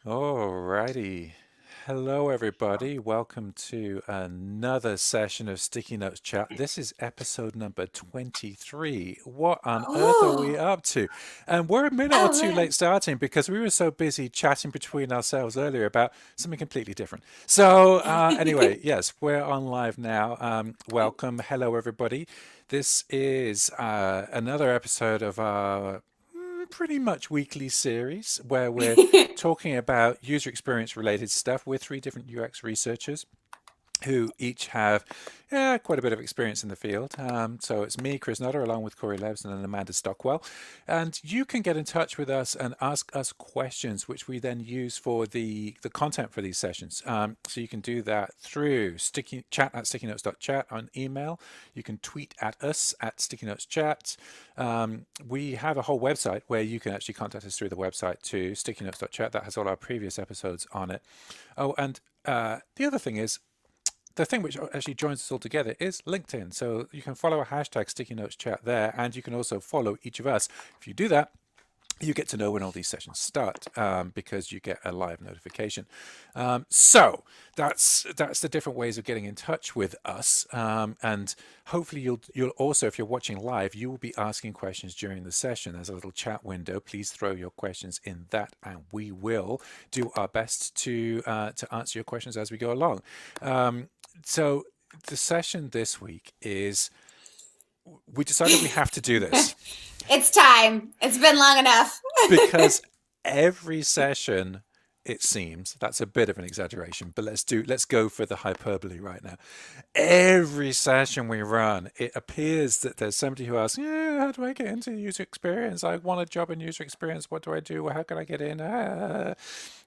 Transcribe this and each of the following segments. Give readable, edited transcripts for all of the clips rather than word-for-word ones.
Alrighty. Hello, everybody. Welcome to another session of Sticky Notes Chat. This is episode number 23. What on earth are we Oh, up to? And we're a minute or oh two man. late starting because we were so busy chatting between ourselves earlier about something completely different. So, anyway, yes, we're on live now. Welcome. Hello, everybody. This is another episode of our pretty much weekly series where we're talking about user experience related stuff with three different UX researchers who each have quite a bit of experience in the field. So it's me, Chris Nutter, along with Cory Lebson and Amanda Stockwell. And you can get in touch with us and ask us questions, which we then use for the content for these sessions. So you can do that through chat at stickynotes.chat on email. You can tweet at us at stickynoteschat. We have a whole website where you can actually contact us through the website to stickynotes.chat. That has all our previous episodes on it. Oh, and the other thing is, the thing which actually joins us all together is LinkedIn. So you can follow a hashtag Sticky Notes Chat there, and you can also follow each of us. If you do that, you get to know when all these sessions start because you get a live notification. So that's the different ways of getting in touch with us, and hopefully you'll also, if you're watching live, you will be asking questions during the session. There's a little chat window. Please throw your questions in that, and we will do our best to answer your questions as we go along. So the session this week is, we decided we have to do this It's time. It's been long enough. because every session, it seems, that's a bit of an exaggeration, but let's go for the hyperbole right now. Every session we run, it appears that there's somebody who asks, yeah, how do I get into user experience? I want a job in user experience. What do I do? How can I get in? All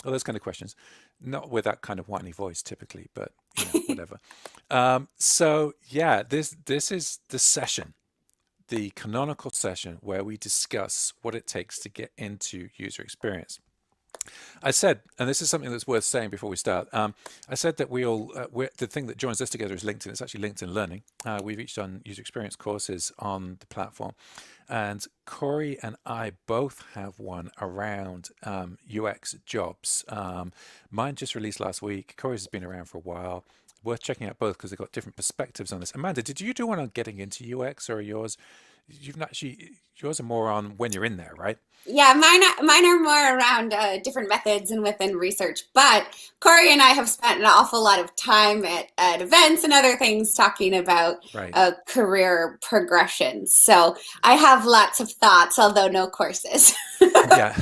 those kind of questions. Not with that kind of whiny voice typically, but whatever. So yeah, this is the session, the canonical session where we discuss what it takes to get into user experience. I said, and this is something that's worth saying before we start. I said that the thing that joins us together is LinkedIn. It's actually LinkedIn Learning. We've each done user experience courses on the platform, and Cory and I both have one around UX jobs. Mine just released last week. Cory's has been around for a while. Worth checking out both because they've got different perspectives on this. Amanda, did you do one on getting into UX, or yours? You've not actually yours are more on when you're in there, right? Yeah, mine are more around different methods and within research. But Corey and I have spent an awful lot of time at events and other things talking about Right. career progression. So I have lots of thoughts, although no courses. Yeah.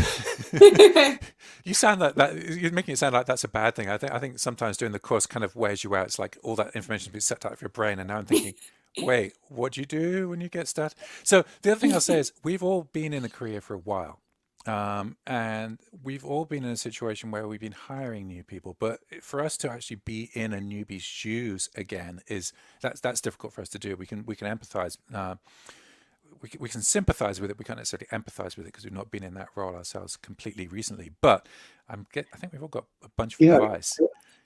You sound like that. You're making it sound like that's a bad thing. I think sometimes doing the course kind of wears you out. It's like all that information has been sucked out of your brain, and now I'm thinking, wait, what do you do when you get started? So the other thing I'll say is we've all been in the career for a while, and we've all been in a situation where we've been hiring new people. But for us to actually be in a newbie's shoes again is that's difficult for us to do. We can empathize. We can sympathize with it. We can't necessarily empathize with it because we've not been in that role ourselves completely recently. But I think we've all got a bunch of You know, advice.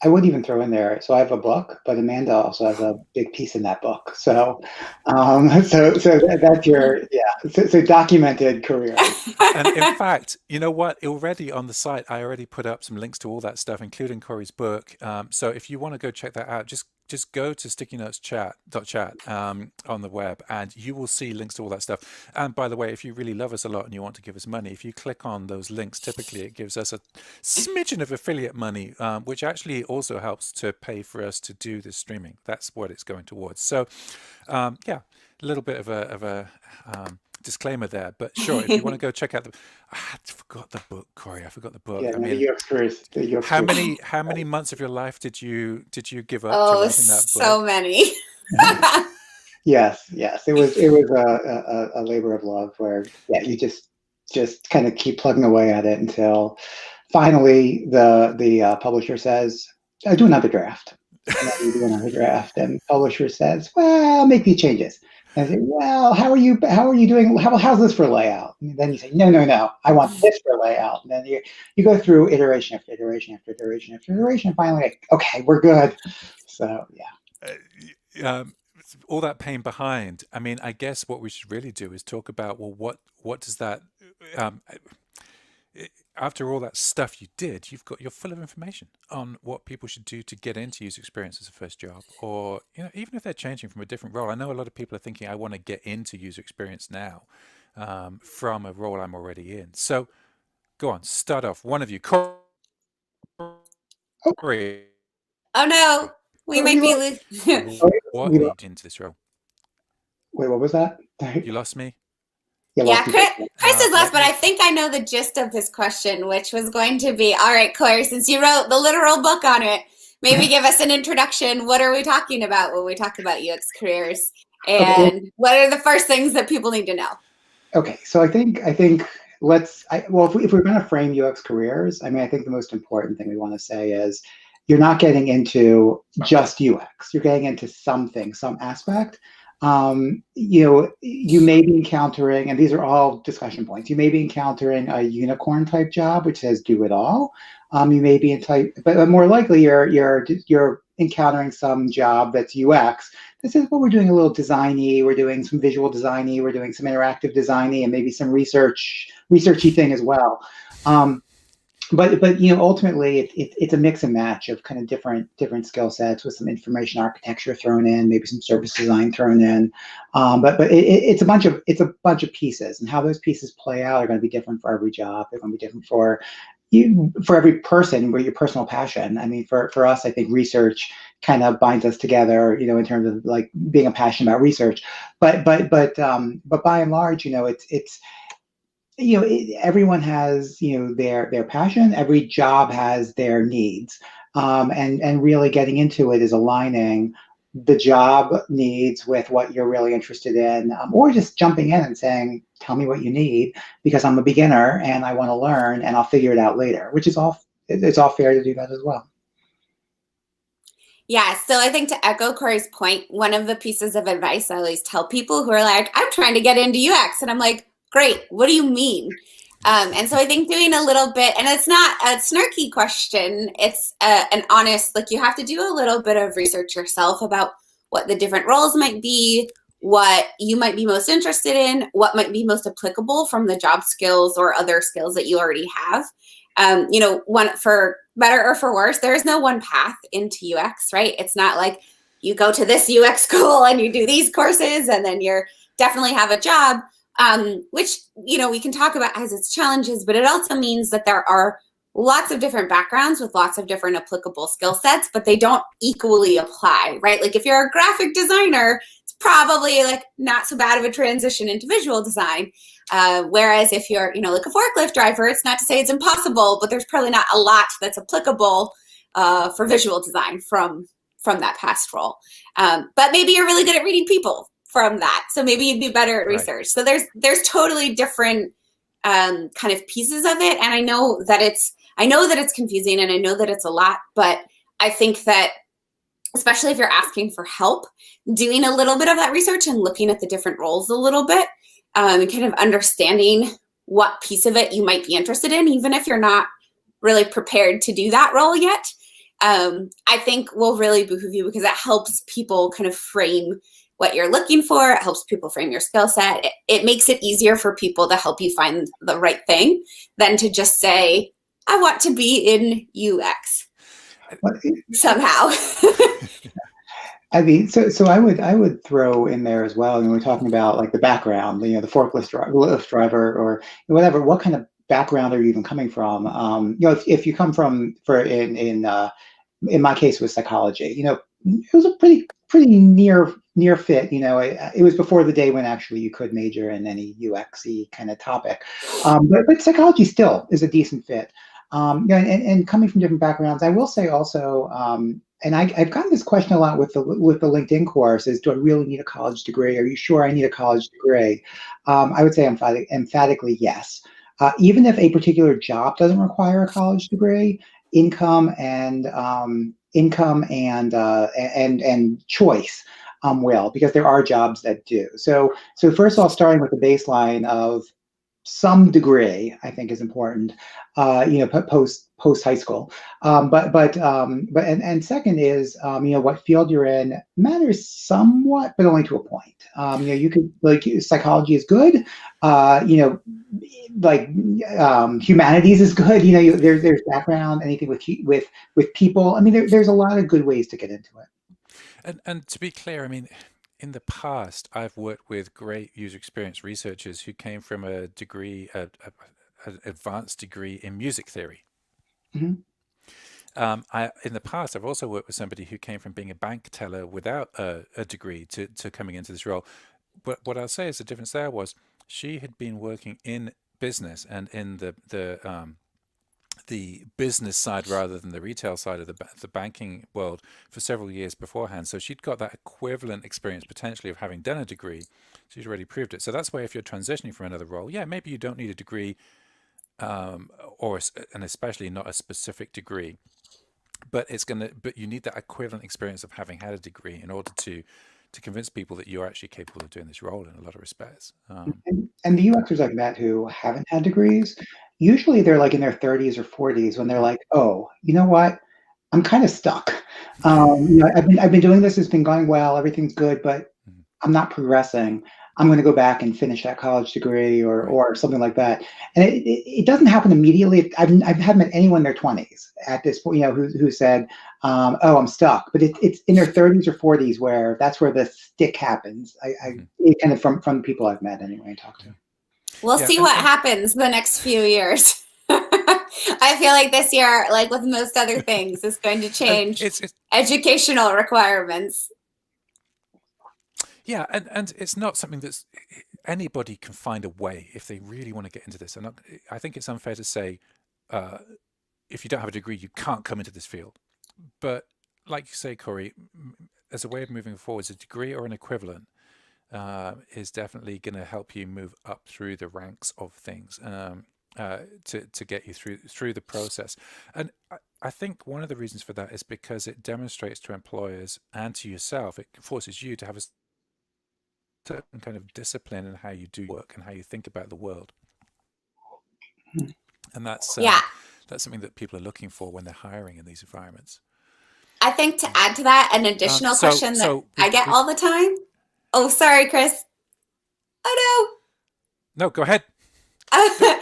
I would even throw in there. So I have a book, but Amanda also has a big piece in that book. So that's your yeah. So documented career. And in fact, you know what? Already on the site, I already put up some links to all that stuff, including Cory's book. So if you want to go check that out, just go to stickynoteschat.chat on the web, and you will see links to all that stuff. And by the way, if you really love us a lot and you want to give us money, if you click on those links, typically it gives us a smidgen of affiliate money, which actually also helps to pay for us to do this streaming. That's what it's going towards. So, yeah, a little bit of a disclaimer there, but sure, if you want to go check out I forgot the book, Cory. I forgot the book. Yeah, I no, mean, the UX how career. many months of your life did you give up to Oh, writing that so book? many. Yes, yes. It was a labor of love where yeah, you just kind of keep plugging away at it until finally the publisher says, do another draft. And then you do another draft, and publisher says, well, make these changes. And I say, well, how are you doing? How's this for layout? And then you say, no, no, no, I want this for layout. And then you go through iteration after iteration after iteration after iteration, and finally, like, okay, we're good. So yeah. um, all that pain behind. I mean, I guess what we should really do is talk about, well, what does that? Um, after all that stuff you did, you're full of information on what people should do to get into user experience as a first job, or even if they're changing from a different role. I know a lot of people are thinking, I want to get into user experience now from a role I'm already in. So go on, start off. One of you, Cory. Oh no, we might be losing. What made you into this role? Wait, what was that? You lost me? Yeah, Chris is lost, but me... I think I know the gist of his question, which was going to be, all right, Cory, since you wrote the literal book on it, maybe give us an introduction. What are we talking about when we talk about UX careers? And what are the first things that people need to know? Okay, so I think well, if we're going to frame UX careers, I mean, I think the most important thing we want to say is you're not getting into just UX. You're getting into something, some aspect. You may be encountering, and these are all discussion points, you may be encountering a unicorn type job, which says do it all. You may be but more likely you're encountering some job that's UX. This is what we're doing a little designy, we're doing some visual designy, we're doing some interactive designy, and maybe some researchy thing as well. But ultimately it's a mix and match of kind of different skill sets with some information architecture thrown in, maybe some service design thrown in. But it's a bunch of pieces, and how those pieces play out are going to be different for every job. They're going to be different for every person, where your personal passion. I mean, for us, I think research kind of binds us together, in terms of like being a passion about research. But by and large, everyone has their passion. Every job has their needs, and really getting into it is aligning the job needs with what you're really interested in, or just jumping in and saying, tell me what you need, because I'm a beginner and I want to learn, and I'll figure it out later, which is it's all fair to do that as well. Yeah, so I think to echo Cory's point, one of the pieces of advice I always tell people who are like, I'm trying to get into UX, and I'm like, great, what do you mean? And so I think doing a little bit, and it's not a snarky question, it's an honest, like you have to do a little bit of research yourself about what the different roles might be, what you might be most interested in, what might be most applicable from the job skills or other skills that you already have. One for better or for worse, there is no one path into UX, right? It's not like you go to this UX school and you do these courses and then you're definitely have a job. Which, we can talk about as its challenges, but it also means that there are lots of different backgrounds with lots of different applicable skill sets, but they don't equally apply, right? Like if you're a graphic designer, it's probably like not so bad of a transition into visual design. Whereas if you're, like a forklift driver, it's not to say it's impossible, but there's probably not a lot that's applicable for visual design from that past role. But maybe you're really good at reading people from that, so maybe you'd be better at research. Right. So there's totally different kind of pieces of it, and I know that it's confusing, and I know that it's a lot, but I think that especially if you're asking for help, doing a little bit of that research and looking at the different roles a little bit, and kind of understanding what piece of it you might be interested in, even if you're not really prepared to do that role yet, I think will really behoove you, because it helps people kind of frame what you're looking for. It helps people frame your skill set. It makes it easier for people to help you find the right thing than to just say, I want to be in UX somehow. I mean, so I would throw in there as well. We're talking about like the background, the forklift driver or whatever. What kind of background are you even coming from? If you come from, in my case, it was psychology. It was a pretty near fit. It was before the day when actually you could major in any UX-y kind of topic. But psychology still is a decent fit. And coming from different backgrounds, I will say also, and I've gotten this question a lot with the LinkedIn course, is do I really need a college degree? Are you sure I need a college degree? I would say emphatically yes. Even if a particular job doesn't require a college degree, income and choice will, because there are jobs that do. So first of all, starting with the baseline of some degree, I think, is important, post high school. And second is, what field you're in matters somewhat, but only to a point. You could, like, psychology is good, humanities is good. There's background, anything with people. I mean, there's a lot of good ways to get into it. And to be clear, I mean, in the past, I've worked with great user experience researchers who came from a degree, an advanced degree in music theory. Mhm. In the past, I've also worked with somebody who came from being a bank teller without a degree to coming into this role. But what I'll say is the difference there was she had been working in business and in the business side rather than the retail side of the banking world for several years beforehand. So she'd got that equivalent experience potentially of having done a degree. She's already proved it. So that's why if you're transitioning from another role, yeah, maybe you don't need a degree, and especially not a specific degree, but you need that equivalent experience of having had a degree in order to convince people that you're actually capable of doing this role in a lot of respects. And the UXers I've met who haven't had degrees, usually they're like in their 30s or 40s when they're like, oh, you know what? I'm kind of stuck. I've been doing this. It's been going well. Everything's good, but I'm not progressing. I'm going to go back and finish that college degree or something like that. And it doesn't happen immediately. I haven't met anyone in their 20s at this point, who said, oh, I'm stuck. But it's in their 30s or 40s where that's where the stick happens. It kind of from people I've met anyway and talked to. We'll see what happens the next few years. I feel like this year, like with most other things, is going to change educational requirements. Yeah, and it's not something that's anybody can find a way if they really want to get into this. I think it's unfair to say if you don't have a degree, you can't come into this field. But like you say, Cory, as a way of moving forward, a degree or an equivalent is definitely going to help you move up through the ranks of things to get you through the process. And I think one of the reasons for that is because it demonstrates to employers and to yourself, it forces you to have a certain kind of discipline in how you do work and how you think about the world. And that's something that people are looking for when they're hiring in these environments. I think to add to that, an additional question that I get all the time. Oh, sorry, Chris. Oh, no. No, go ahead. I was going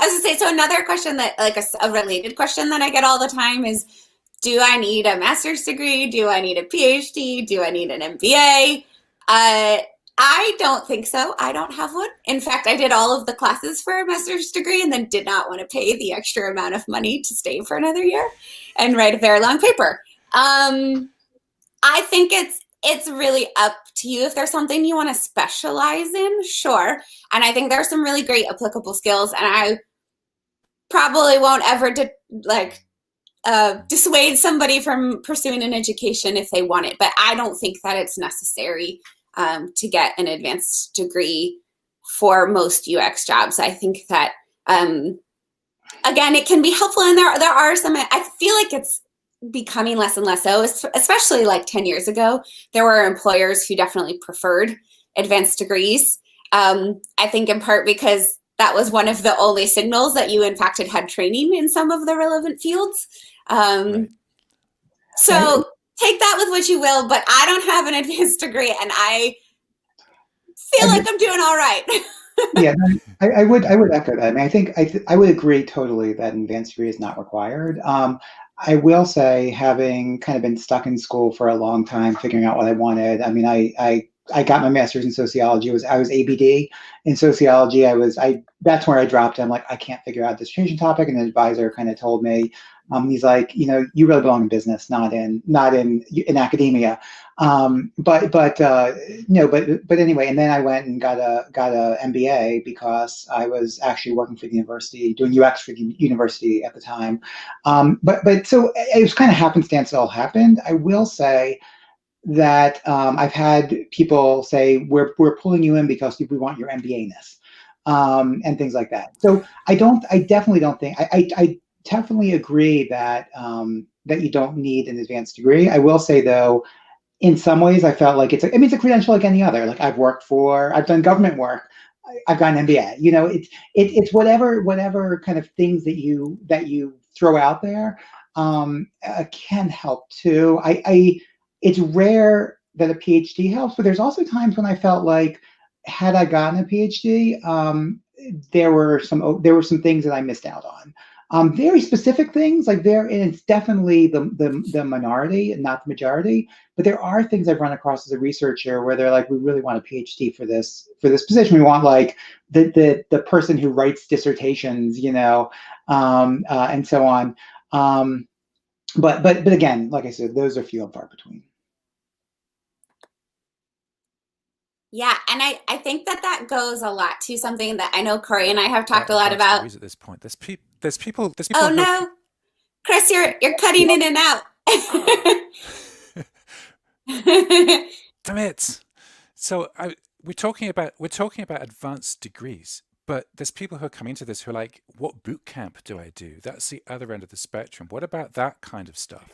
to say, so another question that, like a related question that I get all the time is, do I need a master's degree? Do I need a PhD? Do I need an MBA? I don't think so. I don't have one. In fact, I did all of the classes for a master's degree and then did not want to pay the extra amount of money to stay for another year and write a very long paper. I think it's really up to you. If there's something you want to specialize in, sure. And I think there's some really great applicable skills, and I probably won't ever dissuade somebody from pursuing an education if they want it. But I don't think that it's necessary to get an advanced degree for most UX jobs. I think that, again, it can be helpful. And there are some, I feel like it's becoming less and less so, especially like 10 years ago. There were employers who definitely preferred advanced degrees. I think in part because that was one of the only signals that you in fact had training in some of the relevant fields. Right. So take that with what you will, but I don't have an advanced degree and I feel like I'm doing all right. Yeah, I would echo that. I mean, I think I would agree totally that an advanced degree is not required. I will say, having kind of been stuck in school for a long time, figuring out what I wanted. I mean, I got my master's in sociology. I was ABD in sociology. That's where I dropped. I'm like, I can't figure out this dissertation topic. And the advisor kind of told me, he's like, you really belong in business, not in academia. But anyway, and then I went and got a MBA because I was actually working for the university, doing UX for the university at the time. But so it was kind of happenstance it all happened. I will say that I've had people say, we're pulling you in because we want your MBA-ness, and things like that. So I definitely don't think, I definitely agree that that you don't need an advanced degree. I will say though, in some ways I felt like it's a credential like any other. Like I've done government work. I've got an MBA. You know, it's whatever kind of things that you throw out there can help too. It's rare that a PhD helps, but there's also times when I felt like, had I gotten a PhD, there were some things that I missed out on. Very specific things, and it's definitely the minority and not the majority. But there are things I've run across as a researcher where they're like, we really want a PhD for this position. We want like the person who writes dissertations, you know, and so on. But again, like I said, those are few and far between. Yeah, and I think that goes a lot to something that I know Cory and I have talked a lot about. At this point, there's people. Oh no, Chris, you're cutting in and out. Damn it! So we're talking about advanced degrees, but there's people who are coming to this who are like, what boot camp do I do? That's the other end of the spectrum. What about that kind of stuff?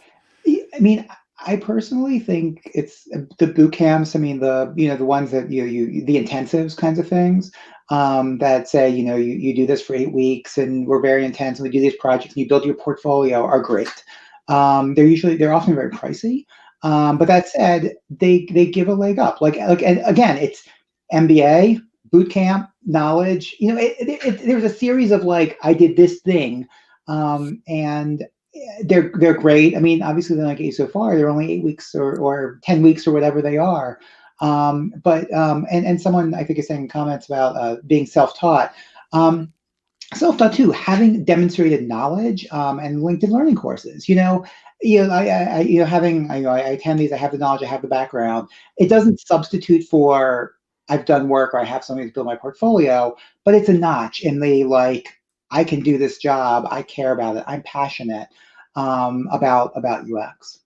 I mean, I personally think it's the boot camps. I mean, the ones that the intensives kinds of things that say, you do this for 8 weeks and we're very intense and we do these projects and you build your portfolio are great. They're often very pricey. But that said, they give a leg up. And again, it's MBA, boot camp, knowledge. There's a series of like, I did this thing, and they're great. I mean, obviously they're not getting so far. They're only 8 weeks or 10 weeks or whatever they are. And someone I think is saying comments about being self-taught. Self-taught too, having demonstrated knowledge and LinkedIn learning courses. I attend these. I have the knowledge. I have the background. It doesn't substitute for I've done work or I have something to build my portfolio, but it's a notch in the like, I can do this job. I care about it. I'm passionate about UX.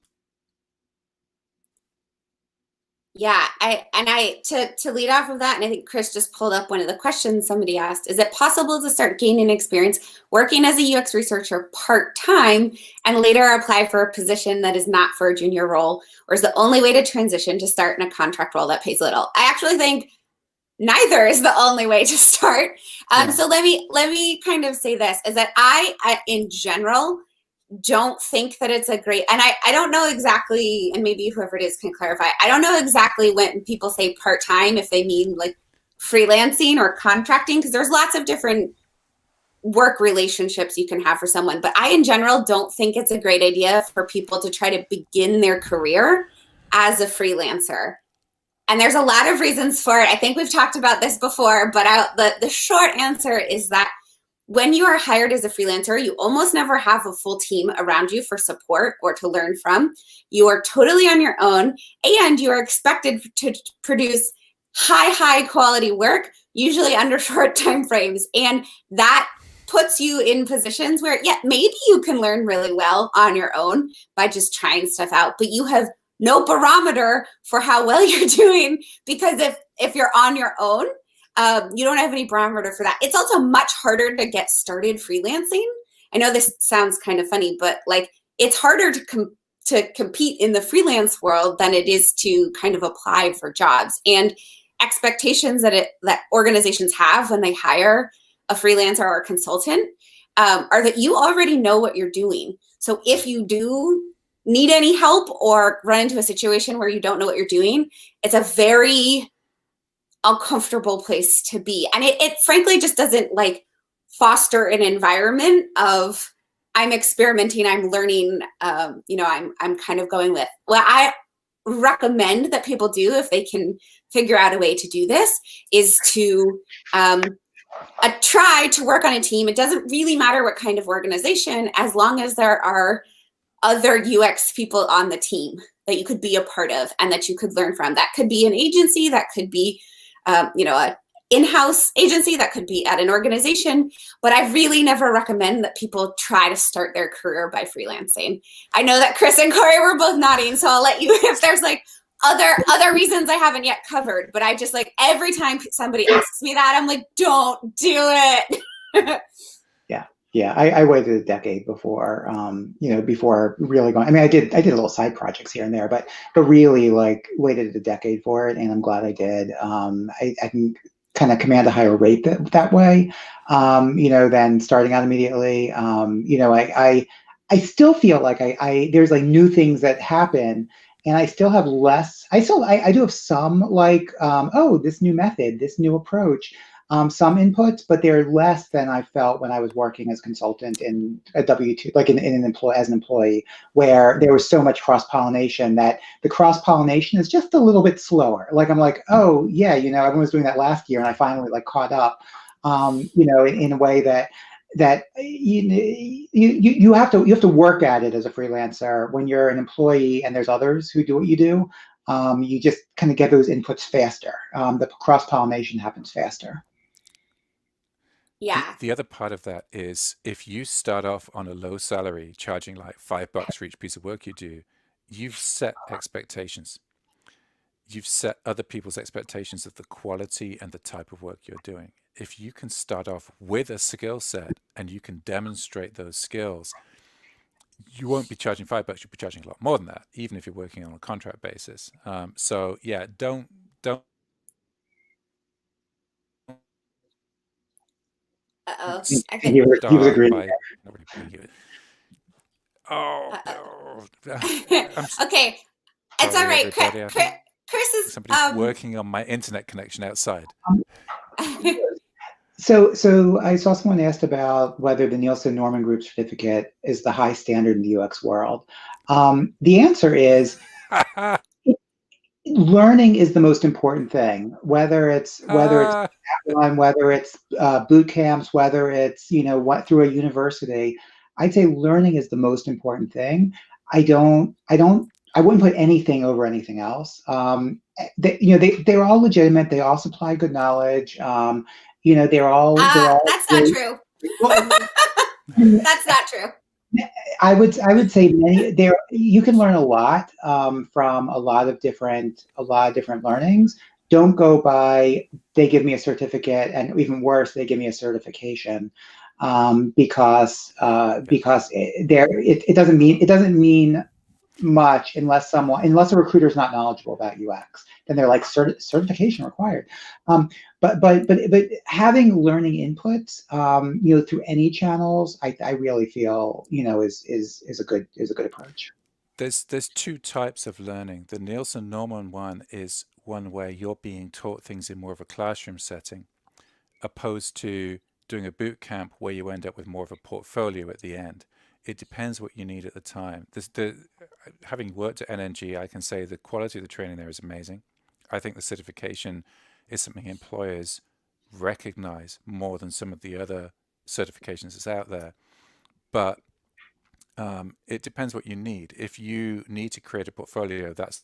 Yeah, to lead off of that, and I think Chris just pulled up one of the questions somebody asked, is it possible to start gaining experience working as a UX researcher part-time and later apply for a position that is not for a junior role, or is the only way to transition to start in a contract role that pays little? I actually think neither is the only way to start. So let me kind of say this, is that I in general don't think that it's a great, and I don't know exactly, and maybe whoever it is can clarify, I don't know exactly when people say part-time, if they mean like freelancing or contracting, because there's lots of different work relationships you can have for someone. But I in general don't think it's a great idea for people to try to begin their career as a freelancer. And there's a lot of reasons for it. I think we've talked about this before, but the short answer is that when you are hired as a freelancer, you almost never have a full team around you for support or to learn from. You are totally on your own, and you are expected to produce high quality work, usually under short time frames. And that puts you in positions where, yeah, maybe you can learn really well on your own by just trying stuff out, but you have no barometer for how well you're doing, because if you're on your own, you don't have any barometer for that. It's also much harder to get started freelancing. I know this sounds kind of funny, but like it's harder to compete in the freelance world than it is to kind of apply for jobs. And expectations that organizations have when they hire a freelancer or a consultant are that you already know what you're doing. So if you do need any help or run into a situation where you don't know what you're doing, it's a very uncomfortable place to be. And it frankly just doesn't like foster an environment of I'm experimenting, I'm learning, I'm kind of going with. What I recommend that people do, if they can figure out a way to do this, is to try to work on a team. It doesn't really matter what kind of organization, as long as there are other UX people on the team that you could be a part of and that you could learn from. That could be an agency, that could be an in-house agency, that could be at an organization. But I really never recommend that people try to start their career by freelancing. I know that Chris and Cory were both nodding, so I'll let you, if there's like other reasons I haven't yet covered, but I just like every time somebody asks me that, I'm like, don't do it. Yeah, I waited a decade before, before really going. I mean, I did little side projects here and there, but really like waited a decade for it, and I'm glad I did. I can kind of command a higher rate that way, than starting out immediately. I still feel like there's like new things that happen, and I still have less. I do have some like, this new method, this new approach, some inputs, but they're less than I felt when I was working as a consultant in a W-2, like in an employee, as an employee, where there was so much cross-pollination that the cross-pollination is just a little bit slower. Like I'm like, oh yeah, everyone was doing that last year, and I finally like caught up, in a way that you have to work at it as a freelancer. When you're an employee and there's others who do what you do, you just kind of get those inputs faster. The cross-pollination happens faster. Yeah. The other part of that is if you start off on a low salary, charging like $5 for each piece of work you do, you've set expectations. You've set other people's expectations of the quality and the type of work you're doing. If you can start off with a skill set and you can demonstrate those skills, you won't be charging $5. You'll be charging a lot more than that, even if you're working on a contract basis. So yeah, don't. Uh-oh. I He think. was, he was agreeing. By nobody putting you. Oh no! I'm Okay, it's all sorry, right. everybody. I think Chris is somebody's working on my internet connection outside. So I saw someone asked about whether the Nielsen-Norman Group certificate is the high standard in the UX world. The answer is learning is the most important thing. Whether it's whether it's boot camps, whether it's through a university, I'd say learning is the most important thing. I wouldn't put anything over anything else. They're all legitimate. They all supply good knowledge. They're all. That's not true. That's not true. I would say you can learn a lot from a lot of different learnings. Don't go by they give me a certificate, and even worse, they give me a certification, because it doesn't mean much unless a recruiter is not knowledgeable about UX. Then they're like certification required. But having learning inputs, through any channels, I really feel is a good approach. There's two types of learning. The Nielsen-Norman one is one where you're being taught things in more of a classroom setting, opposed to doing a boot camp where you end up with more of a portfolio at the end. It depends what you need at the time. Having worked at NNG, I can say the quality of the training there is amazing. I think the certification is something employers recognize more than some of the other certifications that's out there. But it depends what you need. If you need to create a portfolio, that's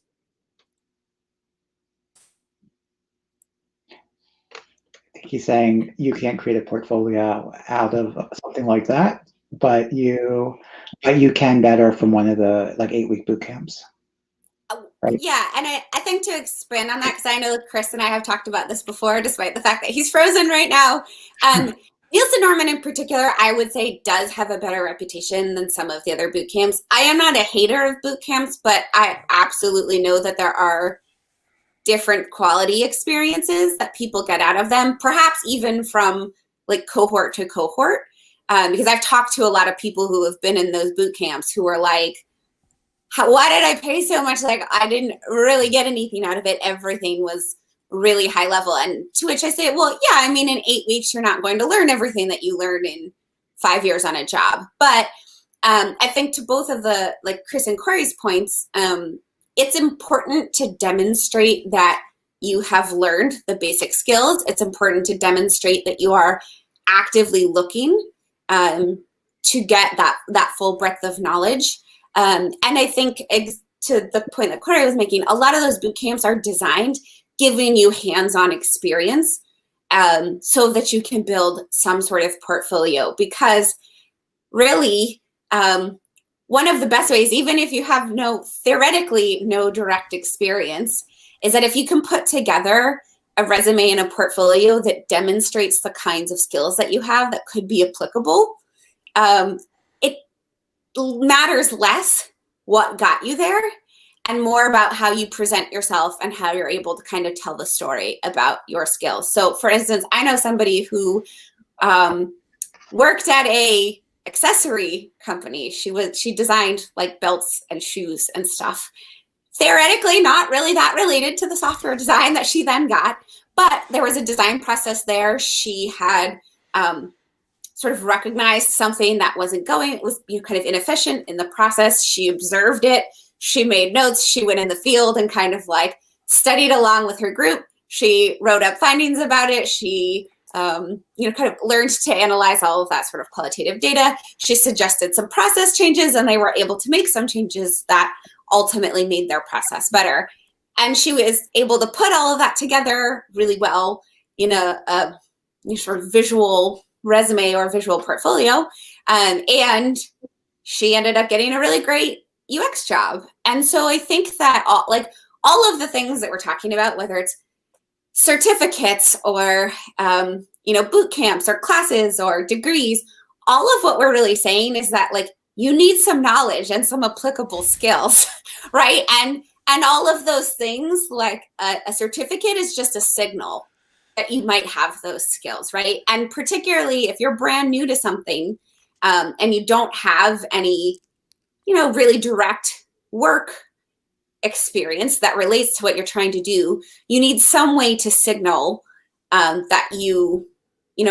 He's saying you can't create a portfolio out of something like that, but you can better from one of the 8-week boot camps. Right. Yeah, and I think to expand on that, because I know Chris and I have talked about this before, despite the fact that he's frozen right now. Nielsen-Norman in particular, I would say, does have a better reputation than some of the other boot camps. I am not a hater of boot camps, but I absolutely know that there are different quality experiences that people get out of them, perhaps even from cohort to cohort. Because I've talked to a lot of people who have been in those boot camps who are like, why did I pay so much? I didn't really get anything out of it. Everything was really high level. And to which I say, well, yeah, I mean, in 8 weeks, you're not going to learn everything that you learn in 5 years on a job. But I think to both of the, Chris and Cory's points, it's important to demonstrate that you have learned the basic skills. It's important to demonstrate that you are actively looking to get that full breadth of knowledge. And I think to the point that Cory was making, a lot of those boot camps are designed giving you hands-on experience so that you can build some sort of portfolio. Because really, one of the best ways, even if you have theoretically no direct experience, is that if you can put together a resume and a portfolio that demonstrates the kinds of skills that you have that could be applicable, it matters less what got you there and more about how you present yourself and how you're able to kind of tell the story about your skills. So for instance, I know somebody who worked at a accessory company. She designed like belts and shoes and stuff. Theoretically, not really that related to the software design that she then got, but there was a design process there. She had sort of recognized something that wasn't going, it was kind of inefficient in the process. She observed it. She made notes. She went in the field and kind of like studied along with her group. She wrote up findings about it. She kind of learned to analyze all of that sort of qualitative data. She suggested some process changes, and they were able to make some changes that ultimately made their process better. And she was able to put all of that together really well in a sort of visual resume or visual portfolio. And she ended up getting a really great UX job. And so I think that all of the things that we're talking about, whether it's certificates or boot camps or classes or degrees, all of what we're really saying is that like you need some knowledge and some applicable skills, right? And all of those things, like a certificate is just a signal that you might have those skills, right? And particularly if you're brand new to something and you don't have any, really direct work experience that relates to what you're trying to do, you need some way to signal that you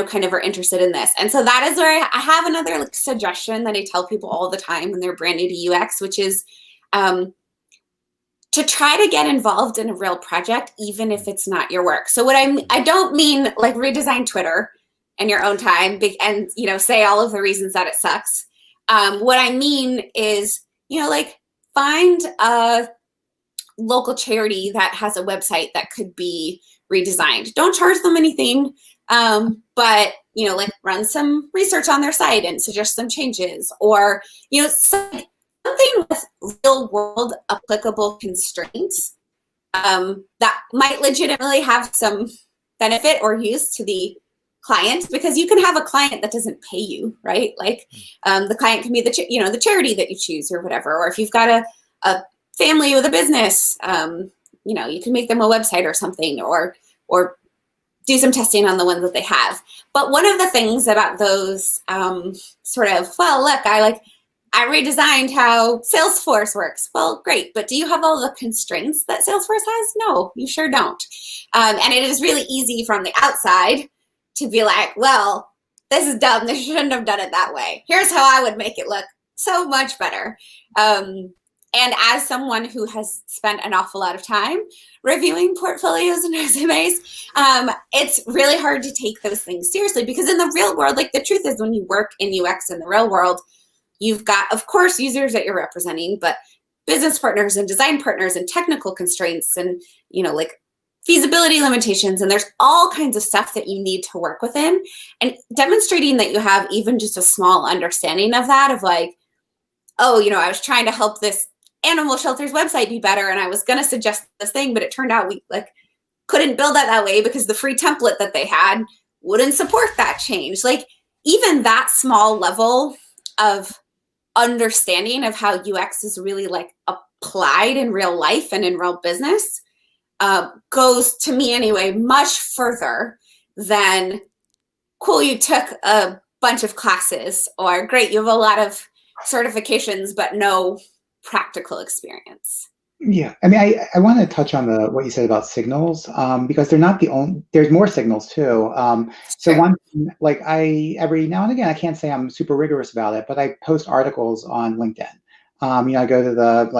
kind of are interested in this. And so that is where I have another suggestion that I tell people all the time when they're brand new to UX, which is to try to get involved in a real project, even if it's not your work. So what I don't mean like redesign Twitter in your own time and, say all of the reasons that it sucks. What I mean is, find a local charity that has a website that could be redesigned. Don't charge them anything, but run some research on their site and suggest some changes, or something with real world applicable constraints that might legitimately have some benefit or use to the client, because you can have a client that doesn't pay you, right? Like the client can be the charity that you choose or whatever, or if you've got a family with a business, you can make them a website or something, or do some testing on the ones that they have. But one of the things about those I redesigned how Salesforce works. Well, great, but do you have all the constraints that Salesforce has? No, you sure don't. And it is really easy from the outside to be like, well, this is dumb. They shouldn't have done it that way. Here's how I would make it look so much better. And as someone who has spent an awful lot of time reviewing portfolios and resumes, it's really hard to take those things seriously, because in the real world, like the truth is when you work in UX in the real world, you've got, of course, users that you're representing, but business partners and design partners and technical constraints and, feasibility limitations. And there's all kinds of stuff that you need to work within. And demonstrating that you have even just a small understanding of that, of like, oh, I was trying to help this animal shelter's website be better, and I was going to suggest this thing, but it turned out we couldn't build that way because the free template that they had wouldn't support that change. Like even that small level of understanding of how UX is really like applied in real life and in real business goes, to me anyway, much further than, cool, you took a bunch of classes, or great, you have a lot of certifications but no practical experience. Yeah, I mean, I want to touch on what you said about signals, because they're not the only. There's more signals too. So Sure. one, like every now and again, I can't say I'm super rigorous about it, but I post articles on LinkedIn. I go to the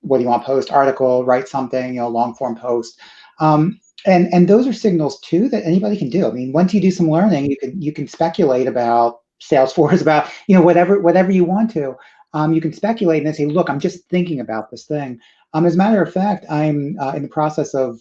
what do you want to post article, write something, long form post, and those are signals too that anybody can do. I mean, once you do some learning, you can speculate about Salesforce, about whatever you want to. You can speculate and then say, look, I'm just thinking about this thing. As a matter of fact, I'm in the process of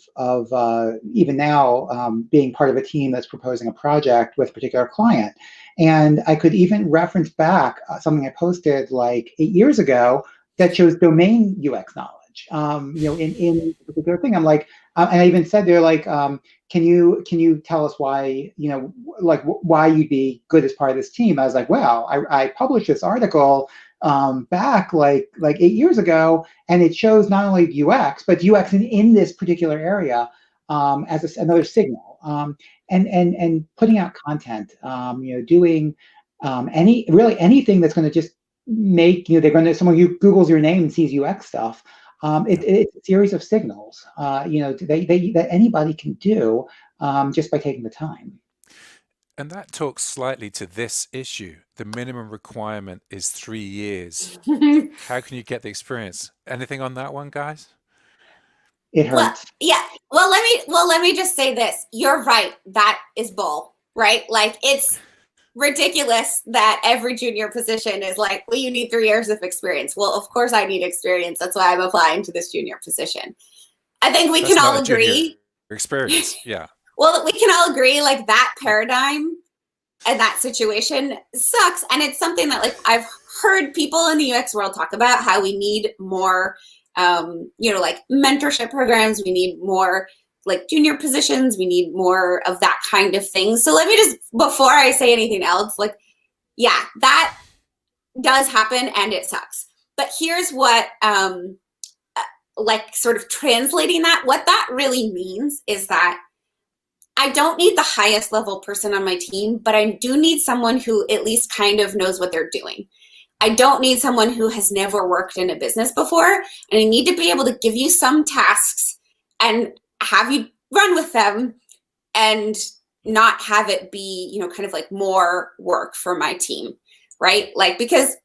even now being part of a team that's proposing a project with a particular client. And I could even reference back something I posted like 8 years ago that shows domain UX knowledge. In a particular thing, I'm like, and I even said there, like, can you tell us why, why you'd be good as part of this team? I was like, well, I published this article back like 8 years ago, and it shows not only UX but UX in this particular area as another signal, and putting out content, doing anything that's going to just make they're going to someone who Googles your name and sees UX stuff. It's a series of signals, that anybody can do just by taking the time. And that talks slightly to this issue. The minimum requirement is 3 years. How can you get the experience? Anything on that one, guys? It hurts. Well, yeah. Let me just say this. You're right. That is bull, right? Like, it's ridiculous that every junior position is like, well, you need 3 years of experience. Well, of course I need experience. That's why I'm applying to this junior position. I think we can all agree. Experience, yeah. Well, we can all agree, like, that paradigm and that situation sucks. And it's something that, like, I've heard people in the UX world talk about how we need more, like, mentorship programs. We need more, like, junior positions. We need more of that kind of thing. So let me just, before I say anything else, like, yeah, that does happen and it sucks. But here's what, like, sort of translating that, what that really means is that I don't need the highest level person on my team, but I do need someone who at least kind of knows what they're doing. I don't need someone who has never worked in a business before, and I need to be able to give you some tasks and have you run with them and not have it be, kind of like more work for my team, right? Like, because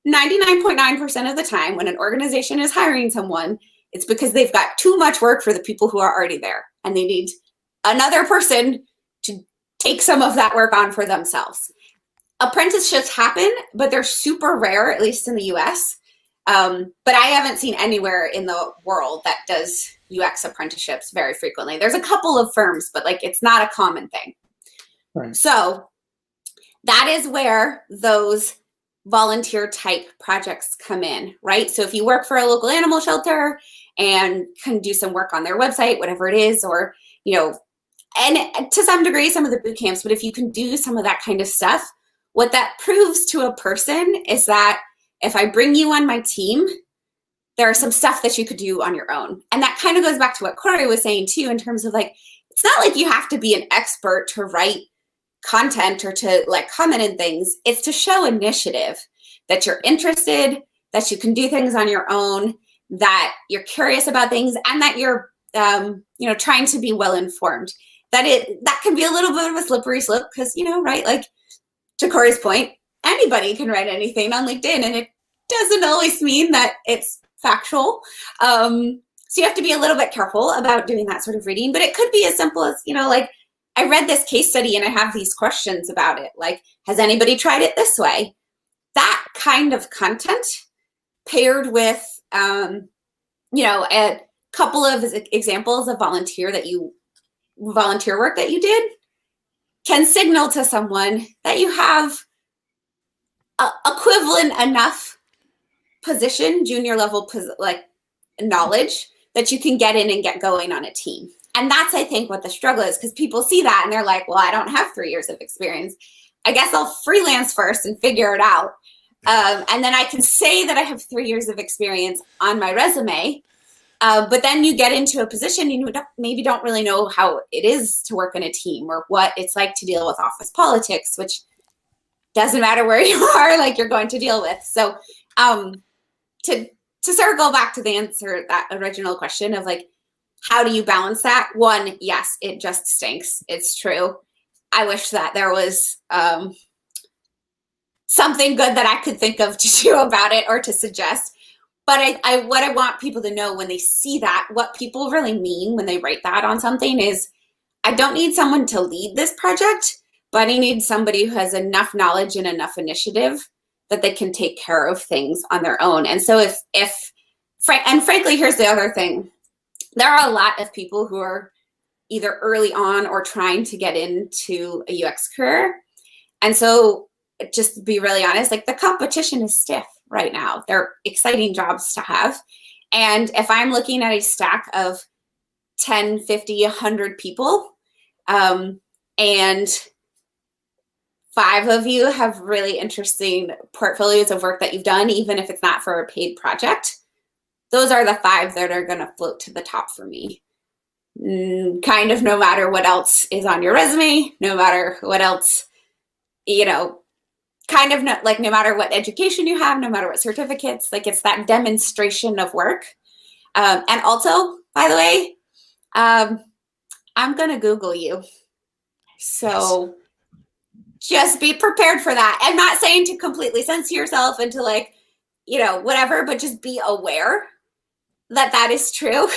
99.9% of the time when an organization is hiring someone, it's because they've got too much work for the people who are already there, and they need another person to take some of that work on for themselves. Apprenticeships happen, but they're super rare, at least in the US. But I haven't seen anywhere in the world that does UX apprenticeships very frequently. There's a couple of firms, but, like, it's not a common thing. Right. So that is where those volunteer type projects come in, right? So if you work for a local animal shelter and can do some work on their website, whatever it is, or, and to some degree, some of the boot camps, but if you can do some of that kind of stuff, what that proves to a person is that if I bring you on my team, there are some stuff that you could do on your own. And that kind of goes back to what Cory was saying too, in terms of, like, it's not like you have to be an expert to write content or to, like, comment in things. It's to show initiative, that you're interested, that you can do things on your own, that you're curious about things, and that you're, trying to be well-informed. That can be a little bit of a slippery slope because, right, like, to Cory's point, anybody can write anything on LinkedIn, and it doesn't always mean that it's factual. So you have to be a little bit careful about doing that sort of reading, but it could be as simple as, like, I read this case study and I have these questions about it. Like, has anybody tried it this way? That kind of content paired with, a couple of examples of volunteer work that you did can signal to someone that you have equivalent enough position, junior level, like, knowledge that you can get in and get going on a team. And that's, I think, what the struggle is, because people see that and they're like, well, I don't have 3 years of experience. I guess I'll freelance first and figure it out. And then I can say that I have 3 years of experience on my resume. But then you get into a position you maybe don't really know how it is to work in a team or what it's like to deal with office politics, which doesn't matter where you are, like, you're going to deal with. So to circle back to the answer, that original question of, like, how do you balance that? One, yes, it just stinks. It's true. I wish that there was something good that I could think of to do about it or to suggest. But what I want people to know when they see that, what people really mean when they write that on something is, I don't need someone to lead this project, but I need somebody who has enough knowledge and enough initiative that they can take care of things on their own. And so and frankly, here's the other thing. There are a lot of people who are either early on or trying to get into a UX career. And so, just to be really honest, like, the competition is stiff right now. They're exciting jobs to have. And if I'm looking at a stack of 10, 50, 100 people, and 5 of you have really interesting portfolios of work that you've done, even if it's not for a paid project. Those are the 5 that are going to float to the top for me. Kind of no matter what else is on your resume, no matter what else, kind of no matter what education you have, no matter what certificates, like it's that demonstration of work. And also, by the way, I'm going to Google you. So just be prepared for that. I'm not saying to completely censor yourself and to whatever, but just be aware that that is true.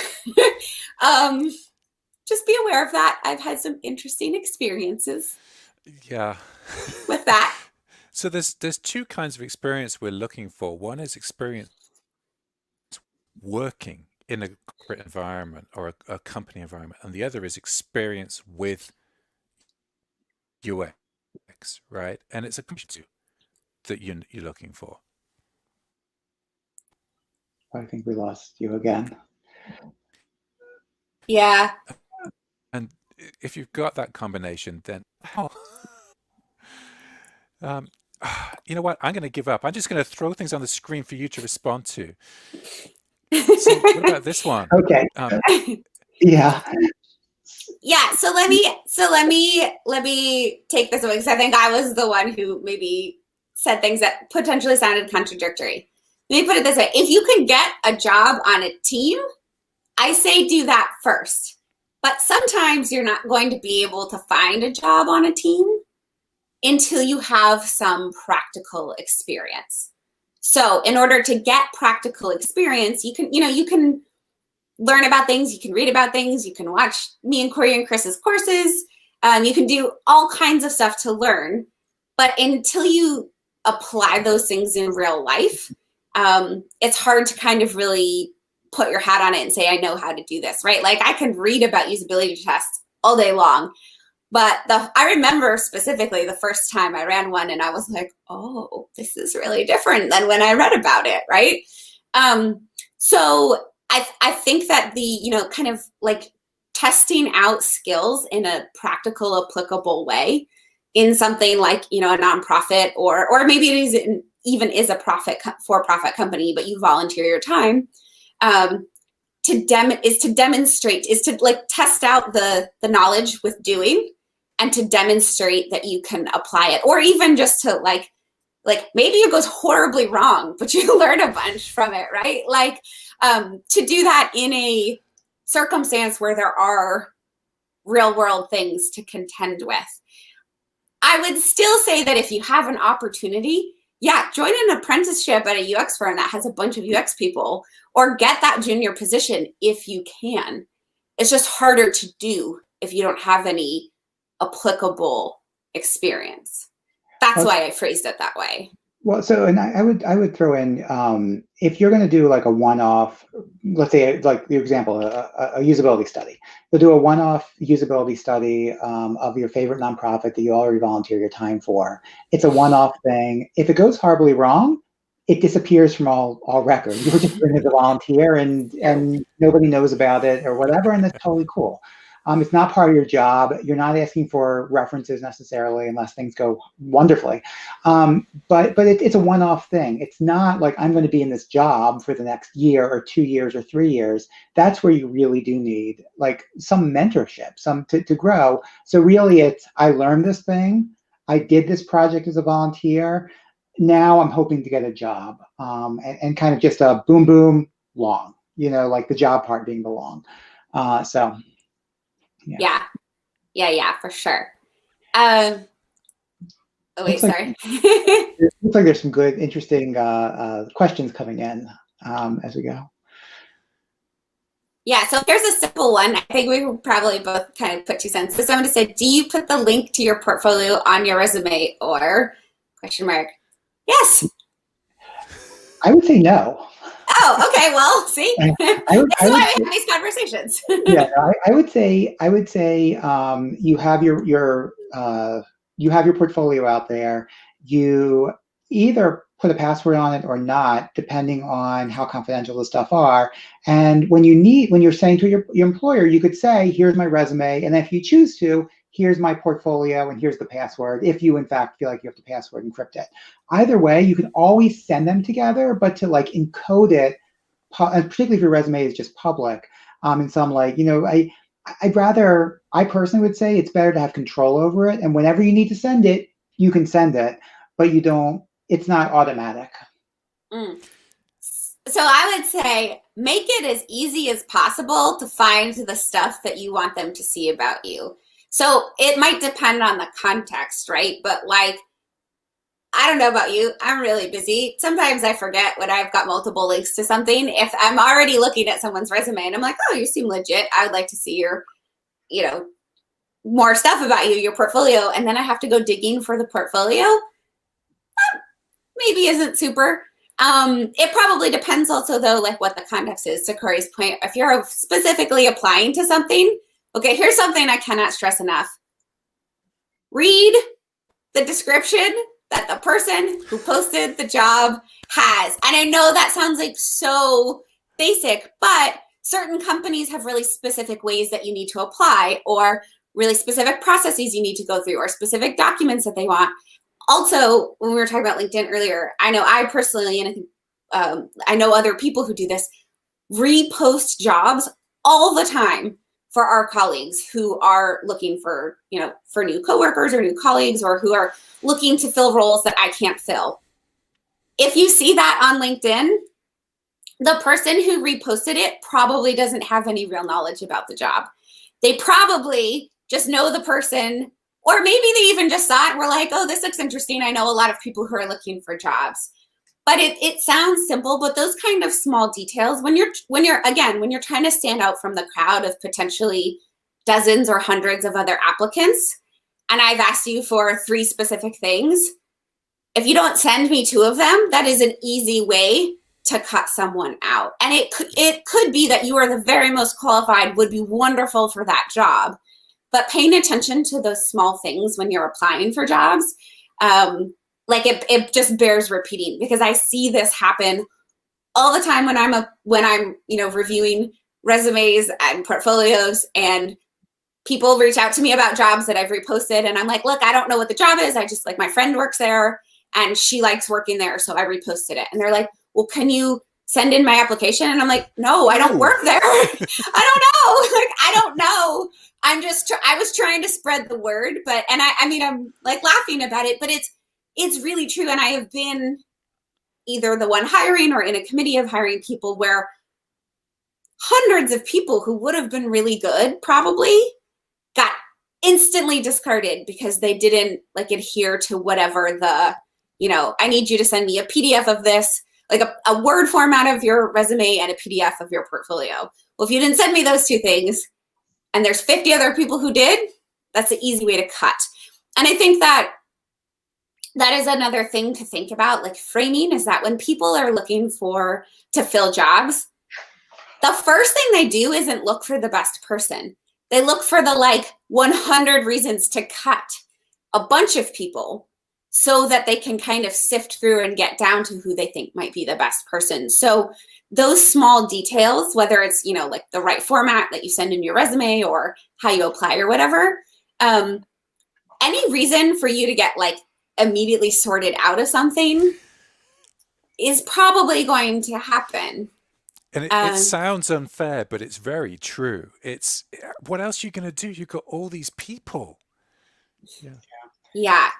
Just be aware of that. I've had some interesting experiences. Yeah. With that. So there's 2 kinds of experience we're looking for. One is experience working in a corporate environment or a company environment, and the other is experience with UX, right? And it's a combination that you're looking for. I think we lost you again. Yeah. And if you've got that combination, then you know what? I'm going to give up. I'm just going to throw things on the screen for you to respond to. So what about this one? Okay. Yeah. Yeah. So let me take this away, because I think I was the one who maybe said things that potentially sounded contradictory. Let me put it this way: if you can get a job on a team, I say do that first. But sometimes you're not going to be able to find a job on a team until you have some practical experience. So in order to get practical experience, you can learn about things, you can read about things, you can watch me and Cory and Chris's courses, you can do all kinds of stuff to learn. But until you apply those things in real life, it's hard to kind of really put your hat on it and say, I know how to do this, right? Like I can read about usability tests all day long, but I remember specifically the first time I ran one and I was like, oh, this is really different than when I read about it, right? So I think that the, kind of like testing out skills in a practical, applicable way in something like, a nonprofit or maybe it even is a for-profit company, but you volunteer your time, to demonstrate, test out the knowledge with doing, and to demonstrate that you can apply it, or even just to like maybe it goes horribly wrong, but you learn a bunch from it, right? To do that in a circumstance where there are real world things to contend with. I would still say that if you have an opportunity, join an apprenticeship at a UX firm that has a bunch of UX people, or get that junior position if you can. It's just harder to do if you don't have any applicable experience. That's why I phrased it that way. Well, so, and I would throw in, if you're going to do like a one-off, let's say like the example, a usability study, you'll do a one-off usability study of your favorite nonprofit that you already volunteer your time for. It's a one-off thing. If it goes horribly wrong, it disappears from all record. You were just doing it as a volunteer and nobody knows about it or whatever, and that's totally cool. It's not part of your job. You're not asking for references necessarily unless things go wonderfully. But it's a one-off thing. It's not like I'm going to be in this job for the next year or 2 years or 3 years. That's where you really do need like some mentorship, some to grow. So really it's, I learned this thing. I did this project as a volunteer. Now I'm hoping to get a job, and kind of just a boom, boom, long, like the job part being the long. So. Yeah, for sure. Oh wait, sorry. It looks like there's some good, interesting questions coming in as we go. Yeah, so here's a simple one. I think we will probably both kind of put 2 cents. So someone said, do you put the link to your portfolio on your resume, or ? Yes. I would say no. Oh, okay. Well, see, that's why we have these conversations. Yeah, I would say you have your portfolio out there. You either put a password on it or not, depending on how confidential the stuff are. And when you're saying to your employer, you could say, "Here's my resume," and if you choose to, here's my portfolio and here's the password, if you in fact feel like you have to password encrypt it. Either way, you can always send them together, but to like encode it, particularly if your resume is just public, in some like, I personally would say it's better to have control over it. And whenever you need to send it, you can send it, but it's not automatic. Mm. So I would say make it as easy as possible to find the stuff that you want them to see about you. So it might depend on the context, right? But like, I don't know about you, I'm really busy. Sometimes I forget when I've got multiple links to something. If I'm already looking at someone's resume and I'm like, oh, you seem legit, I would like to see your, more stuff about you, your portfolio, and then I have to go digging for the portfolio, maybe isn't super. It probably depends also though, like what the context is, to Cory's point. If you're specifically applying to something, okay, here's something I cannot stress enough. Read the description that the person who posted the job has. And I know that sounds like so basic, but certain companies have really specific ways that you need to apply, or really specific processes you need to go through, or specific documents that they want. Also, when we were talking about LinkedIn earlier, I know I personally, and I think I know other people who do this, repost jobs all the time for our colleagues who are looking for, for new coworkers or new colleagues, or who are looking to fill roles that I can't fill. If you see that on LinkedIn, the person who reposted it probably doesn't have any real knowledge about the job. They probably just know the person, or maybe they even just saw it and were like, oh, this looks interesting. I know a lot of people who are looking for jobs. But it sounds simple, but those kind of small details, when you're trying to stand out from the crowd of potentially dozens or hundreds of other applicants, and I've asked you for 3 specific things, if you don't send me 2 of them, that is an easy way to cut someone out. And it could be that you are the very most qualified, would be wonderful for that job. But paying attention to those small things when you're applying for jobs, it just bears repeating, because I see this happen all the time when I'm reviewing resumes and portfolios, and people reach out to me about jobs that I've reposted, and I'm like, look, I don't know what the job is. I just, like, my friend works there and she likes working there, so I reposted it. And they're like, well, can you send in my application? And I'm like, no, I don't work there. I don't know. Like, I don't know. I was trying to spread the word, but, and I'm like laughing about it, but it's really true. And I have been either the one hiring or in a committee of hiring people where hundreds of people who would have been really good probably got instantly discarded because they didn't adhere to whatever I need you to send me a PDF of this, like a Word format of your resume and a PDF of your portfolio. Well, if you didn't send me those 2 things and there's 50 other people who did, that's the easy way to cut. And I think that is another thing to think about, like framing, is that when people are looking to fill jobs, the first thing they do isn't look for the best person. They look for the 100 reasons to cut a bunch of people so that they can kind of sift through and get down to who they think might be the best person. So those small details, whether it's, the right format that you send in your resume or how you apply or whatever, any reason for you to get immediately sorted out of something is probably going to happen. And it sounds unfair, but it's very true. What else are you going to do? You've got all these people. Yeah. I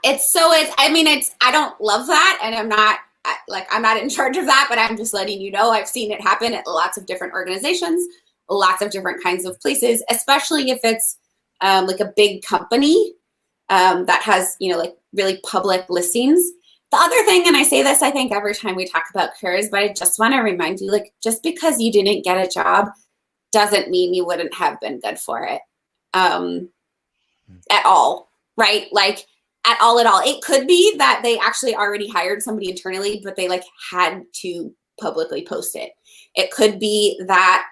don't love that. And I'm not in charge of that, but I'm just letting you know, I've seen it happen at lots of different organizations, lots of different kinds of places, especially if it's a big company that has, really public listings. The other thing, and I say this, I think every time we talk about careers, but I just want to remind you, just because you didn't get a job doesn't mean you wouldn't have been good for it at all, right? At all. It could be that they actually already hired somebody internally, but they had to publicly post it. It could be that,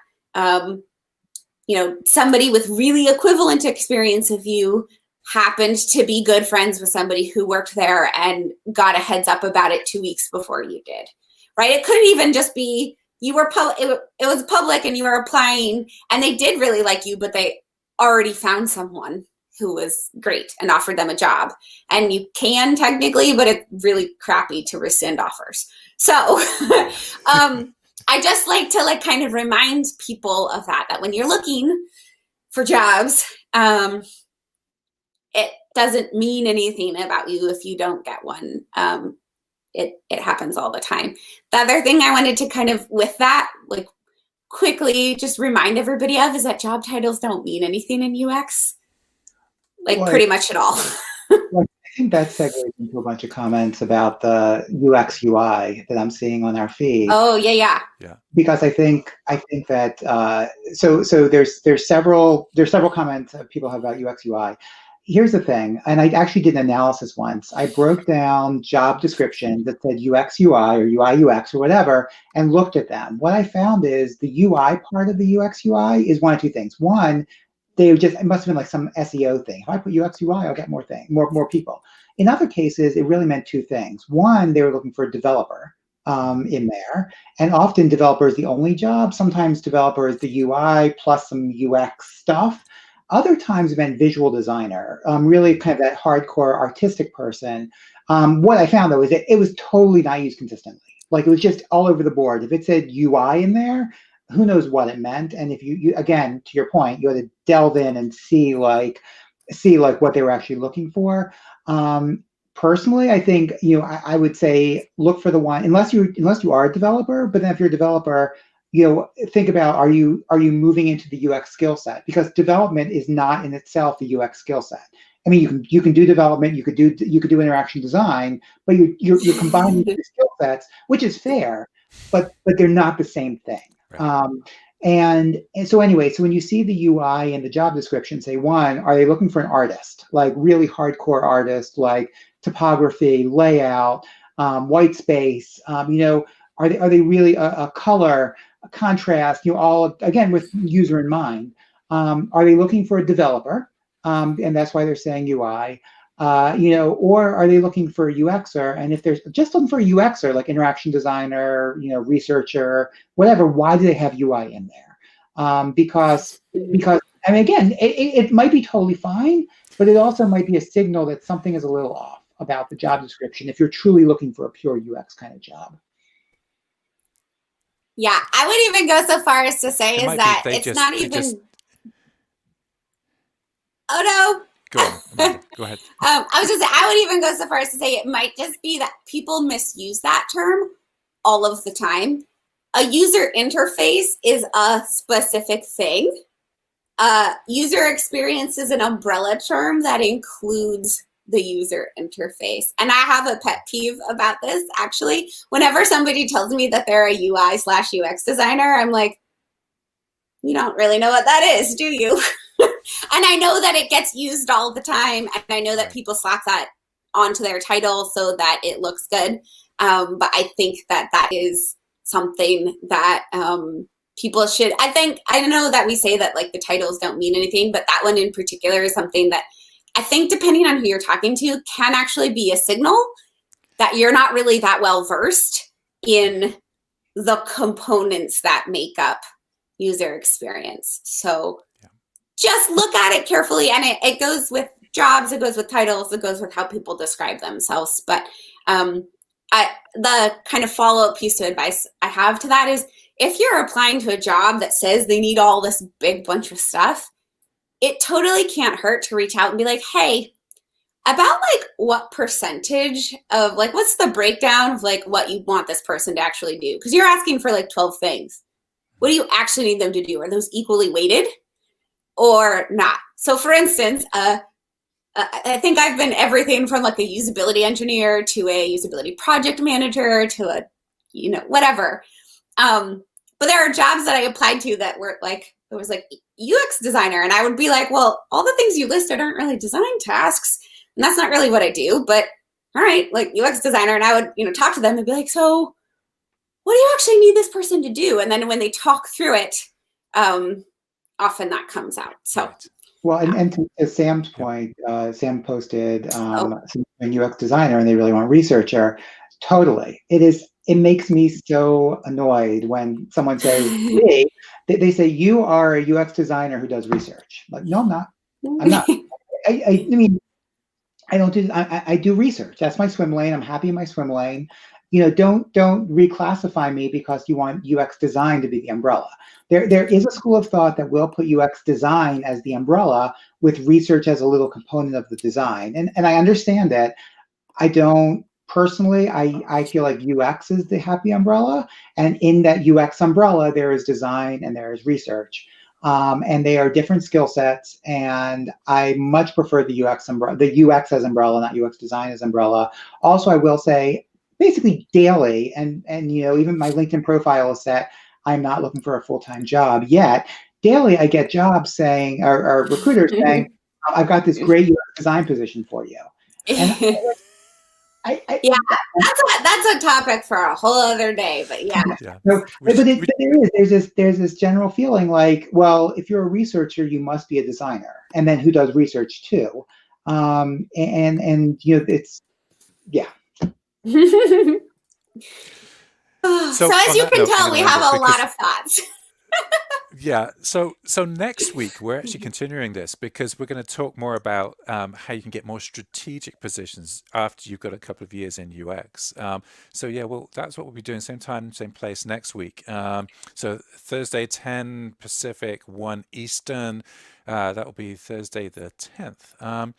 somebody with really equivalent experience of you happened to be good friends with somebody who worked there and got a heads up about it 2 weeks before you did, right? It could even just be it was public and you were applying and they did really like you, but they already found someone who was great and offered them a job. And you can technically, but it's really crappy to rescind offers. So I just like to like kind of remind people of that when you're looking for jobs, it doesn't mean anything about you if you don't get one. It happens all the time. The other thing I wanted to kind of with that, like quickly just remind everybody of is that job titles don't mean anything in UX, like pretty much at all. Well, I think that segues into a bunch of comments about the UX UI that I'm seeing on our feed. Oh yeah. Because I think that so there's several comments that people have about UX UI. Here's the thing, and I actually did an analysis once. I broke down job descriptions that said UX UI or UI UX or whatever, and looked at them. What I found is the UI part of the UX UI is one of two things. One, it must have been like some SEO thing. If I put UX UI, I'll get more people. In other cases, it really meant two things. One, they were looking for a developer in there, and often developer is the only job. Sometimes developer is the UI plus some UX stuff. Other times it meant visual designer, really kind of that hardcore artistic person. What I found though is that it was totally not used consistently. Like it was just all over the board. If it said UI in there, who knows what it meant? And if you again, to your point, you had to delve in and see like what they were actually looking for. Personally, I think I would say look for the one unless you are a developer. But then if you're a developer, think about are you moving into the UX skill set, because development is not in itself the UX skill set. I mean, you can do development, you could do interaction design, but you're combining the skill sets, which is fair, but they're not the same thing. Right. And so anyway, so when you see the UI and the job description, say one, are they looking for an artist, like really hardcore artist, like typography, layout, white space, are they really a color, a contrast, all again with user in mind? Are they looking for a developer? And that's why they're saying UI, or are they looking for a UXer? And if they're just looking for a UXer, like interaction designer, researcher, whatever, why do they have UI in there? Because I mean, again, it might be totally fine, but it also might be a signal that something is a little off about the job description if you're truly looking for a pure UX kind of job. Yeah, I would even go so far as to say is that it's not even. Oh no. Go on, Amanda, go ahead. I would even go so far as to say it might just be that people misuse that term all of the time. A user interface is a specific thing. User experience is an umbrella term that includes the user interface. And I have a pet peeve about this, actually. Whenever somebody tells me that they're a UI/UX designer, I'm like, you don't really know what that is, do you? And I know that it gets used all the time. And I know that people slap that onto their title so that it looks good. But I think that is something that people should, I know that we say that like the titles don't mean anything, but that one in particular is something that I think depending on who you're talking to can actually be a signal that you're not really that well versed in the components that make up user experience. So just look at it carefully, and it goes with jobs, it goes with titles, it goes with how people describe themselves. But the kind of follow-up piece of advice I have to that is if you're applying to a job that says they need all this big bunch of stuff, it totally can't hurt to reach out and be like, hey, about like what percentage of like, what's the breakdown of like what you want this person to actually do? Because you're asking for like 12 things. What do you actually need them to do? Are those equally weighted or not? So for instance, I think I've been everything from like a usability engineer to a usability project manager to a, whatever. But there are jobs that I applied to that were like, it was like UX designer. And I would be like, well, all the things you listed aren't really design tasks. And that's not really what I do, but all right, like UX designer. And I would, talk to them and be like, so what do you actually need this person to do? And then when they talk through it, often that comes out. So. Well, and to Sam's point, Sam posted some UX designer and they really want researcher. Totally. It makes me so annoyed when someone says, hey, they say, you are a UX designer who does research. Like, no, I'm not. I'm not. I mean, I don't do. I do research. That's my swim lane. I'm happy in my swim lane. Don't reclassify me because you want UX design to be the umbrella. There is a school of thought that will put UX design as the umbrella with research as a little component of the design, and I understand that. I don't personally. I feel like UX is the happy umbrella, and in that UX umbrella, there is design and there is research. And they are different skill sets, and I much prefer the UX umbrella, the UX as umbrella, not UX design as umbrella. Also, I will say, basically daily, and even my LinkedIn profile is set. I'm not looking for a full-time job yet. Daily, I get jobs saying, or recruiters saying, "I've got this great UX design position for you," and yeah, that's a topic for a whole other day. But yeah. So, but there's this general feeling like, well, if you're a researcher, you must be a designer, and then who does research too? And it's So as you can tell, we have a lot of thoughts. Yeah. So next week we're actually continuing this because we're going to talk more about how you can get more strategic positions after you've got a couple of years in UX. So yeah, well, that's what we'll be doing, same time, same place next week. So Thursday, 10 Pacific, 1 Eastern. That will be Thursday the 10th.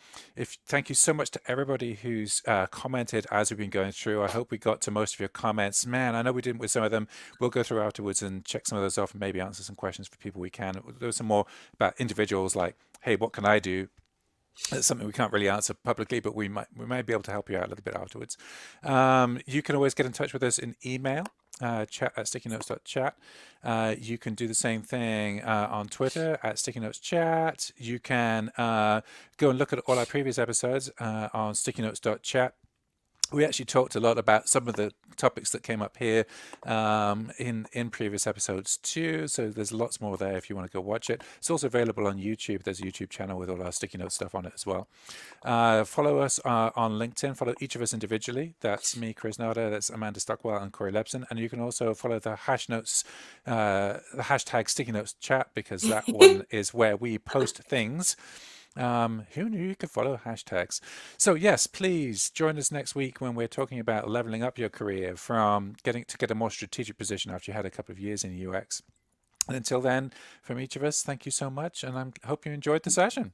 Thank you so much to everybody who's commented as we've been going through. I hope we got to most of your comments. Man, I know we didn't with some of them. We'll go through afterwards and check some of those off and maybe answer some questions for people we can. There was some more about individuals like, hey, what can I do? That's something we can't really answer publicly, but we might be able to help you out a little bit afterwards. You can always get in touch with us in email. Chat at stickynotes.chat. You can do the same thing on Twitter at stickynoteschat. You can go and look at all our previous episodes on stickynotes.chat. We actually talked a lot about some of the topics that came up here in previous episodes too. So there's lots more there if you want to go watch it. It's also available on YouTube. There's a YouTube channel with all our Sticky Notes stuff on it as well. Follow us on LinkedIn. Follow each of us individually. That's me, Chris Nada. That's Amanda Stockwell and Cory Lebson. And you can also follow the the hashtag Sticky Notes chat, because that one is where we post things. Who knew you could follow hashtags? So yes, please join us next week when we're talking about leveling up your career from getting to get a more strategic position after you had a couple of years in UX. And until then, from each of us, thank you so much, and I hope you enjoyed the session.